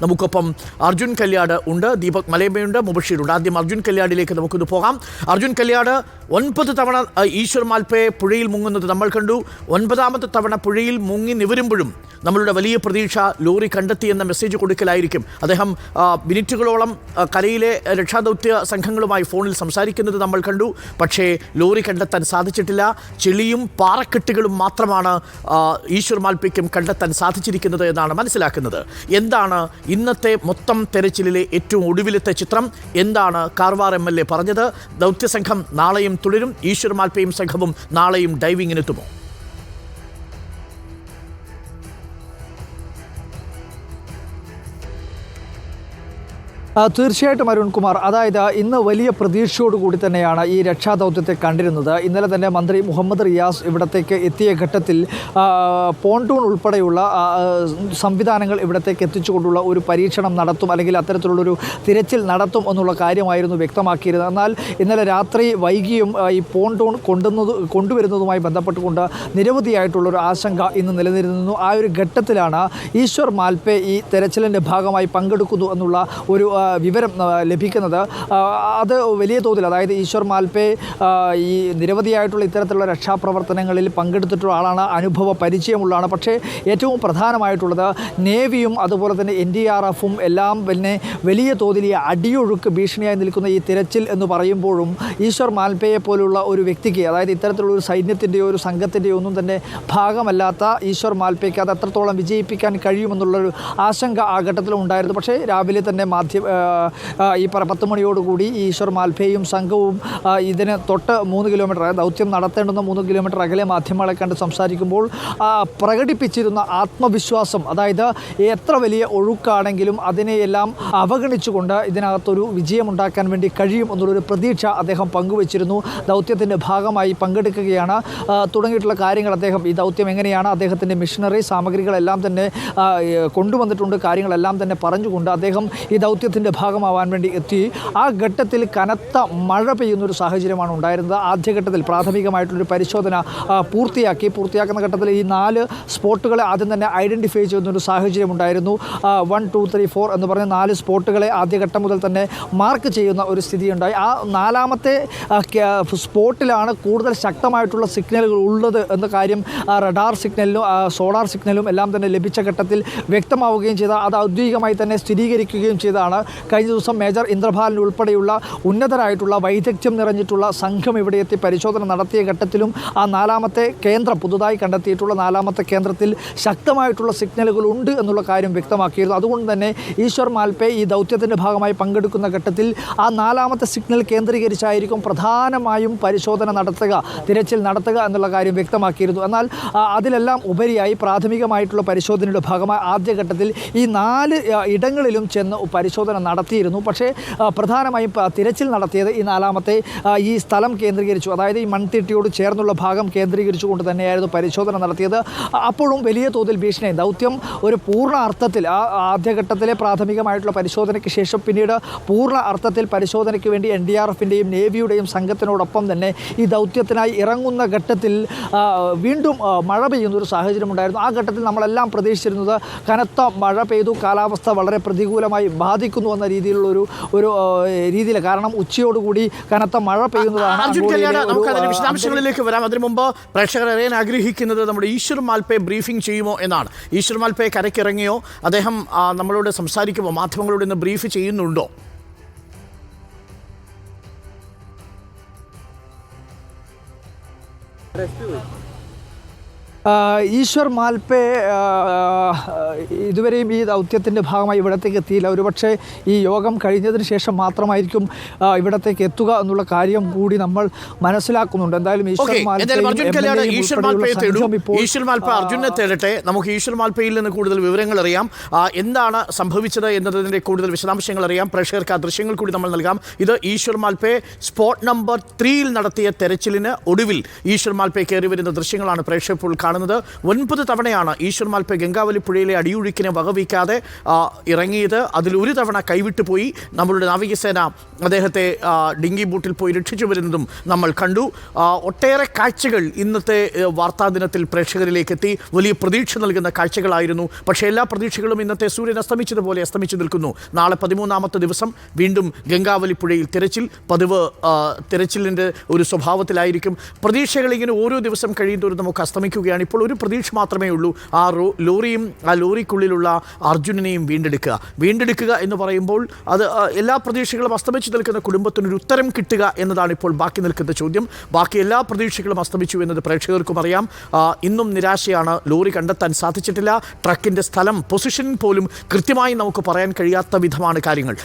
നമുക്കൊപ്പം അർജുൻ കല്യാട് ഉണ്ട്, ദീപക് മലയമ്മയുണ്ട്, മുബഷീറുണ്ട്. ആദ്യം അർജുൻ കല്യാടിലേക്ക് നമുക്കൊന്ന് പോകാം. അർജുൻ കല്യാട്, 9 തവണ ഈശ്വർ മാൽപ്പെ പുഴയിൽ മുങ്ങുന്നത് നമ്മൾ കണ്ടു. 9ാമത്തെ തവണ പുഴയിൽ മുങ്ങി നിവരുമ്പോഴും നമ്മളുടെ വലിയ പ്രതീക്ഷ ലോറി കണ്ടെത്തിയെന്ന മെസ്സേജ് കൊടുക്കലായിരിക്കും. അദ്ദേഹം മിനിറ്റുകളോളം കരയിലെ രക്ഷാദൗത്യ സംഘങ്ങളുമായി ഫോണിൽ സംസാരിക്കുന്നത് നമ്മൾ കണ്ടു. പക്ഷേ ലോറി കണ്ടെത്താൻ സാധിച്ചിട്ടില്ല. ചെളിയും പാറക്കെട്ടുകളും മാത്രമാണ് ഈശ്വർ മാൽപ്പയ്ക്കും കണ്ടെത്താൻ സാധിച്ചിരിക്കുന്നത് എന്നാണ് മനസ്സിലാക്കുന്നത്. എന്താണ് ഇന്നത്തെ മൊത്തം തെരച്ചിലിലെ ഏറ്റവും ഒടുവിലത്തെ ചിത്രം? എന്താണ് കാർവാർ MLA പറഞ്ഞത്? ദൗത്യസംഘം നാളെയും തുടരും. ഈശ്വർ മാൽപ്പയും സംഘവും നാളെയും ഡൈവിങ്ങിനെത്തുമോ? തീർച്ചയായിട്ടും അരുൺകുമാർ, അതായത് ഇന്ന് വലിയ പ്രതീക്ഷയോടുകൂടി തന്നെയാണ് ഈ രക്ഷാദൗത്യത്തെ കണ്ടിരുന്നത്. ഇന്നലെ തന്നെ മന്ത്രി മുഹമ്മദ് റിയാസ് ഇവിടത്തേക്ക് എത്തിയ ഘട്ടത്തിൽ പോണ്ടൂൺ ഉൾപ്പെടെയുള്ള സംവിധാനങ്ങൾ ഇവിടത്തേക്ക് എത്തിച്ചുകൊണ്ടുള്ള ഒരു പരീക്ഷണം നടത്തും, അല്ലെങ്കിൽ അത്തരത്തിലുള്ളൊരു തിരച്ചിൽ നടത്തും എന്നുള്ള കാര്യമായിരുന്നു വ്യക്തമാക്കിയിരുന്നത്. എന്നാൽ ഇന്നലെ രാത്രി വൈകിയും ഈ പോണ്ടൂൺ കൊണ്ടുവരുന്നതുമായി ബന്ധപ്പെട്ടുകൊണ്ട് നിരവധിയായിട്ടുള്ളൊരു ആശങ്ക ഇന്ന് നിലനിന്നിരുന്നു. ആ ഒരു ഘട്ടത്തിലാണ് ഈശ്വർ മാൽപ്പെ ഈ തെരച്ചിലിൻ്റെ ഭാഗമായി പങ്കെടുക്കുന്നു എന്നുള്ള ഒരു വിവരം ലഭിക്കുന്നത്. അത് വലിയ തോതിൽ, അതായത് ഈശ്വർ മാൽപ്പെ ഈ നിരവധിയായിട്ടുള്ള ഇത്തരത്തിലുള്ള രക്ഷാപ്രവർത്തനങ്ങളിൽ പങ്കെടുത്തിട്ടുള്ള ആളാണ്, അനുഭവ പരിചയമുള്ളതാണ്. പക്ഷേ ഏറ്റവും പ്രധാനമായിട്ടുള്ളത് നേവിയും അതുപോലെ തന്നെ NDRFും എല്ലാം പിന്നെ വലിയ തോതിൽ ഈ അടിയൊഴുക്ക് ഭീഷണിയായി നിൽക്കുന്ന ഈ തിരച്ചിൽ എന്ന് പറയുമ്പോഴും ഈശ്വർ മാൽപ്പയെ പോലുള്ള ഒരു വ്യക്തിക്ക്, അതായത് ഇത്തരത്തിലുള്ള ഒരു സൈന്യത്തിൻ്റെയോ ഒരു സംഘത്തിൻ്റെയോ ഒന്നും തന്നെ ഭാഗമല്ലാത്ത ഈശ്വർ മാൽപ്പയ്ക്ക് അത് എത്രത്തോളം വിജയിപ്പിക്കാൻ കഴിയുമെന്നുള്ളൊരു ആശങ്ക ആ ഘട്ടത്തിലും ഉണ്ടായിരുന്നു. പക്ഷേ രാവിലെ തന്നെ ഈ 10 മണിയോടുകൂടി ഈശ്വർ മാൽപ്പയും സംഘവും ഇതിന് തൊട്ട് 3 കിലോമീറ്റർ, ദൗത്യം നടത്തേണ്ടുന്ന 3 കിലോമീറ്റർ അകലെ മാധ്യമങ്ങളെ കണ്ട് സംസാരിക്കുമ്പോൾ പ്രകടിപ്പിച്ചിരുന്ന ആത്മവിശ്വാസം, അതായത് എത്ര വലിയ ഒഴുക്കാണെങ്കിലും അതിനെയെല്ലാം അവഗണിച്ചുകൊണ്ട് ഇതിനകത്തൊരു വിജയമുണ്ടാക്കാൻ വേണ്ടി കഴിയും എന്നുള്ളൊരു പ്രതീക്ഷ അദ്ദേഹം പങ്കുവച്ചിരുന്നു. ദൗത്യത്തിൻ്റെ ഭാഗമായി പങ്കെടുക്കുകയാണ് തുടങ്ങിയിട്ടുള്ള കാര്യങ്ങൾ അദ്ദേഹം, ഈ ദൗത്യം എങ്ങനെയാണ്, അദ്ദേഹത്തിൻ്റെ മിഷനറി സാമഗ്രികളെല്ലാം തന്നെ കൊണ്ടുവന്നിട്ടുണ്ട്, കാര്യങ്ങളെല്ലാം തന്നെ പറഞ്ഞുകൊണ്ട് അദ്ദേഹം ഈ ദൗത്യത്തിൻ്റെ ഭാഗമാവാൻ വേണ്ടി എത്തി. ആ ഘട്ടത്തിൽ കനത്ത മഴ പെയ്യുന്നൊരു സാഹചര്യമാണ് ഉണ്ടായിരുന്നത്. ആദ്യഘട്ടത്തിൽ പ്രാഥമികമായിട്ടുള്ളൊരു പരിശോധന പൂർത്തിയാക്കുന്ന ഘട്ടത്തിൽ ഈ 4 സ്പോട്ടുകളെ ആദ്യം തന്നെ ഐഡൻറ്റിഫൈ ചെയ്യുന്നൊരു സാഹചര്യം ഉണ്ടായിരുന്നു. 1, 2, 3, 4 എന്ന് പറഞ്ഞ 4 സ്പോട്ടുകളെ ആദ്യഘട്ടം മുതൽ തന്നെ മാർക്ക് ചെയ്യുന്ന ഒരു സ്ഥിതിയുണ്ടായി. ആ 4ാമത്തെ സ്പോട്ടിലാണ് കൂടുതൽ ശക്തമായിട്ടുള്ള സിഗ്നലുകൾ ഉള്ളത് എന്ന കാര്യം റഡാർ സിഗ്നലിലും സോളാർ സിഗ്നലും എല്ലാം തന്നെ ലഭിച്ച ഘട്ടത്തിൽ വ്യക്തമാവുകയും ചെയ്ത, അത് ഔദ്യോഗികമായി തന്നെ സ്ഥിരീകരിക്കുകയും ചെയ്താണ്. കഴിഞ്ഞ ദിവസം മേജർ ഇന്ദ്രപാലൻ ഉൾപ്പെടെയുള്ള ഉന്നതരായിട്ടുള്ള വൈദഗ്ധ്യം നിറഞ്ഞിട്ടുള്ള സംഘം ഇവിടെ എത്തി പരിശോധന നടത്തിയ ഘട്ടത്തിലും ആ 4ാമത്തെ കേന്ദ്രം, പുതുതായി കണ്ടെത്തിയിട്ടുള്ള 4ാമത്തെ കേന്ദ്രത്തിൽ ശക്തമായിട്ടുള്ള സിഗ്നലുകൾ ഉണ്ട് എന്നുള്ള കാര്യം വ്യക്തമാക്കിയിരുന്നു. അതുകൊണ്ട് തന്നെ ഈശ്വർ മാൽപ്പെ ഈ ദൗത്യത്തിൻ്റെ ഭാഗമായി പങ്കെടുക്കുന്ന ഘട്ടത്തിൽ ആ 4ാമത്തെ സിഗ്നൽ കേന്ദ്രീകരിച്ചായിരിക്കും പ്രധാനമായും പരിശോധന നടത്തുക, തിരച്ചിൽ നടത്തുക എന്നുള്ള കാര്യം വ്യക്തമാക്കിയിരുന്നു. എന്നാൽ അതിലെല്ലാം ഉപരിയായി പ്രാഥമികമായിട്ടുള്ള പരിശോധനയുടെ ഭാഗമായി ആദ്യഘട്ടത്തിൽ ഈ 4 ഇടങ്ങളിലും ചെന്ന് പരിശോധന നടത്തിയിരുന്നു. പക്ഷേ പ്രധാനമായും തിരച്ചിൽ നടത്തിയത് ഈ 4ാമത്തെ ഈ സ്ഥലം കേന്ദ്രീകരിച്ചു, അതായത് ഈ മൺതിട്ടയോട് ചേർന്നുള്ള ഭാഗം കേന്ദ്രീകരിച്ചുകൊണ്ട് തന്നെയായിരുന്നു പരിശോധന നടത്തിയത്. അപ്പോഴും വലിയ തോതിൽ ഭീഷണി, ദൗത്യം ഒരു പൂർണ്ണ അർത്ഥത്തിൽ ആദ്യഘട്ടത്തിലെ പ്രാഥമികമായിട്ടുള്ള പരിശോധനയ്ക്ക് ശേഷം പിന്നീട് പൂർണ്ണ അർത്ഥത്തിൽ പരിശോധനയ്ക്ക് വേണ്ടി NDRFിൻ്റെയും നേവിയുടെയും സംഘത്തിനോടൊപ്പം തന്നെ ഈ ദൗത്യത്തിനായി ഇറങ്ങുന്ന ഘട്ടത്തിൽ വീണ്ടും മഴ പെയ്യുന്നൊരു സാഹചര്യമുണ്ടായിരുന്നു. ആ ഘട്ടത്തിൽ നമ്മളെല്ലാം പ്രതീക്ഷിച്ചിരുന്നത് കനത്ത മഴ പെയ്തു, കാലാവസ്ഥ വളരെ പ്രതികൂലമായി ബാധിക്കുന്നു എന്ന രീതിയിലുള്ളൊരു രീതിയിൽ, കാരണം ഉച്ചയോടുകൂടി കനത്ത മഴ പെയ്യുന്നതാണ്. വിശദാംശങ്ങളിലേക്ക് വരാം. അതിനു മുമ്പ് പ്രേക്ഷകർ അറിയാൻ ആഗ്രഹിക്കുന്നത് നമ്മുടെ ഈശ്വർ മാൽപ്പെ ബ്രീഫിംഗ് ചെയ്യുമോ എന്നാണ്. ഈശ്വർ മാൽപ്പെ കരയ്ക്കിറങ്ങിയോ? അദ്ദേഹം നമ്മളോട് സംസാരിക്കുമോ? മാധ്യമങ്ങളോട് ഇന്ന് ബ്രീഫ് ചെയ്യുന്നുണ്ടോ? ഈശ്വർ മാൽപ്പെ ഇതുവരെയും ഈ ദൗത്യത്തിൻ്റെ ഭാഗമായി ഇവിടത്തേക്ക് എത്തിയില്ല. ഒരുപക്ഷെ ഈ യോഗം കഴിഞ്ഞതിന് ശേഷം മാത്രമായിരിക്കും ഇവിടത്തേക്ക് എത്തുക എന്നുള്ള കാര്യം കൂടി നമ്മൾ മനസ്സിലാക്കുന്നുണ്ട്. എന്തായാലും ഈശ്വർ മാൽപ്പെ അർജുനെ തേടട്ടെ. നമുക്ക് ഈശ്വർ മാൽപ്പയിൽ നിന്ന് കൂടുതൽ വിവരങ്ങൾ അറിയാം, എന്താണ് സംഭവിച്ചത് എന്നതിൻ്റെ കൂടുതൽ വിശദാംശങ്ങൾ അറിയാം. പ്രേക്ഷകർക്ക് ആ ദൃശ്യങ്ങൾ കൂടി നമ്മൾ നൽകാം. ഇത് ഈശ്വർ മാൽപ്പെ സ്പോട്ട് നമ്പർ 3 നടത്തിയ തെരച്ചിലിന് ഒടുവിൽ ഈശ്വർ മാൽപ്പെ കയറി വരുന്ന ദൃശ്യങ്ങളാണ് പ്രേക്ഷകർ കാണുന്നത്. 9 തവണയാണ് ഈശ്വർ മാൽപ്പെ ഗംഗാവലി പുഴയിലെ അടിയൊഴുക്കിനെ വകവയ്ക്കാതെ ഇറങ്ങിയത്. അതിലൊരു തവണ കൈവിട്ടു പോയി. നമ്മളുടെ നാവികസേന അദ്ദേഹത്തെ ഡിങ്കി ബോട്ടിൽ പോയി രക്ഷിച്ചു വരുന്നതും നമ്മൾ കണ്ടു. ഒട്ടേറെ കാഴ്ചകൾ ഇന്നത്തെ വാർത്താ ദിനത്തിൽ പ്രേക്ഷകരിലേക്ക് എത്തി. വലിയ പ്രതീക്ഷ നൽകുന്ന കാഴ്ചകളായിരുന്നു. പക്ഷേ എല്ലാ പ്രതീക്ഷകളും ഇന്നത്തെ സൂര്യൻ അസ്തമിച്ചതുപോലെ അസ്തമിച്ചു നിൽക്കുന്നു. നാളെ 13ാമത്തെ ദിവസം വീണ്ടും ഗംഗാവലി പുഴയിൽ തിരച്ചിൽ. പതിവ് തിരച്ചിലിൻ്റെ ഒരു സ്വഭാവത്തിലായിരിക്കും. പ്രതീക്ഷകൾ ഇങ്ങനെ ഓരോ ദിവസം കഴിയുന്നതോറും നമുക്ക് അസ്തമിക്കുകയാണ്. ഇപ്പോൾ ഒരു പ്രതീക്ഷ മാത്രമേ ഉള്ളൂ, ആ ലോറിയും ആ ലോറിക്കുള്ളിലുള്ള അർജുനനെയും വീണ്ടെടുക്കുക എന്ന് പറയുമ്പോൾ അത് എല്ലാ പ്രതീക്ഷകളും അസ്തമിച്ചു നിൽക്കുന്ന കുടുംബത്തിനൊരു ഉത്തരം കിട്ടുക എന്നതാണ് ഇപ്പോൾ ബാക്കി നിൽക്കുന്ന ചോദ്യം. ബാക്കി എല്ലാ പ്രതീക്ഷകളും അസ്തമിച്ചു എന്നത് പ്രേക്ഷകർക്കും അറിയാം. ഇന്നും നിരാശയാണ്. ലോറി കണ്ടെത്താൻ സാധിച്ചിട്ടില്ല. ട്രക്കിൻ്റെ സ്ഥലം, പൊസിഷൻ പോലും കൃത്യമായി നമുക്ക് പറയാൻ കഴിയാത്ത വിധമാണ് കാര്യങ്ങൾ.